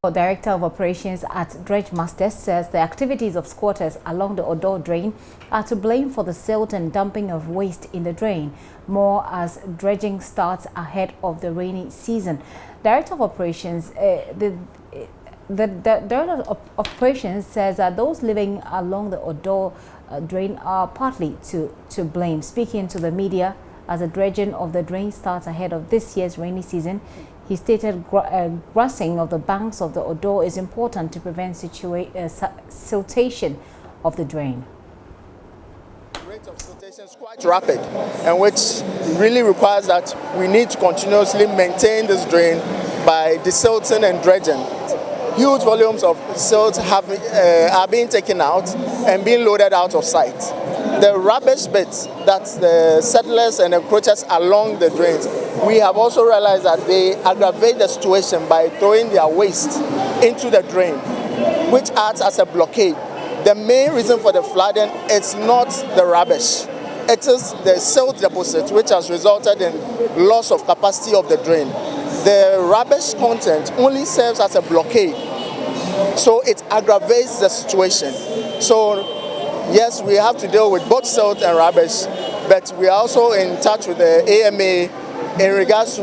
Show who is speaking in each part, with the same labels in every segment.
Speaker 1: Director of Operations at Dredge Masters says the activities of squatters along the Odaw drain are to blame for the silt and dumping of waste in the drain, more as dredging starts ahead of the rainy season. Director of Operations, the Director of Operations says that those living along the Odaw drain are partly to blame. Speaking to the media as the dredging of the drain starts ahead of this year's rainy season, he stated grassing of the banks of the Odaw is important to prevent siltation of the drain.
Speaker 2: The rate of siltation is quite rapid, and which really requires that we need to continuously maintain this drain by desilting and dredging. Huge volumes of silt are being taken out and being loaded out of sight. The rubbish bits that the settlers and encroachers along the drains, we have also realized that they aggravate the situation by throwing their waste into the drain, which acts as a blockade. The main reason for the flooding is not the rubbish. It is the silt deposit, which has resulted in loss of capacity of the drain. The rubbish content only serves as a blockade, so it aggravates the situation. So yes, we have to deal with both silt and rubbish, but we are also in touch with the AMA in regards to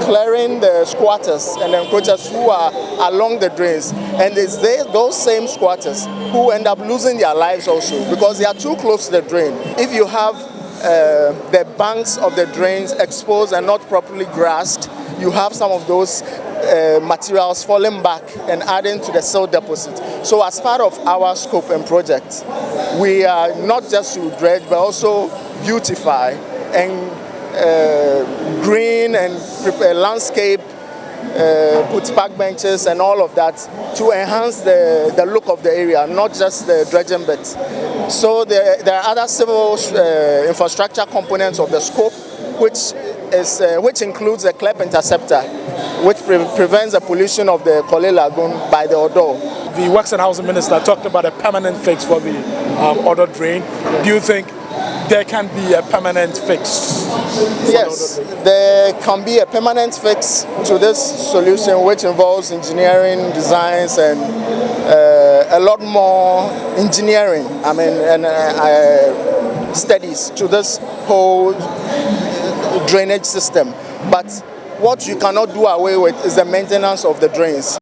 Speaker 2: clearing the squatters and encroachers who are along the drains. And it's those same squatters who end up losing their lives also because they are too close to the drain. If you have the banks of the drains exposed and not properly grassed, you have some of those materials falling back and adding to the silt deposit. So as part of our scope and project, we are not just to dredge but also beautify and green and prepare landscape, put park benches and all of that to enhance the look of the area, not just the dredging bit. So there are other civil infrastructure components of the scope, which includes the CLEP interceptor, which prevents the pollution of the Kole Lagoon by the Odaw.
Speaker 3: The Works and Housing Minister talked about a permanent fix for the Odaw drain. Do you think there can be a permanent fix?
Speaker 2: Yes, there can be a permanent fix to this solution, which involves engineering, designs, and a lot more engineering, studies to this whole drainage system. But what you cannot do away with is the maintenance of the drains.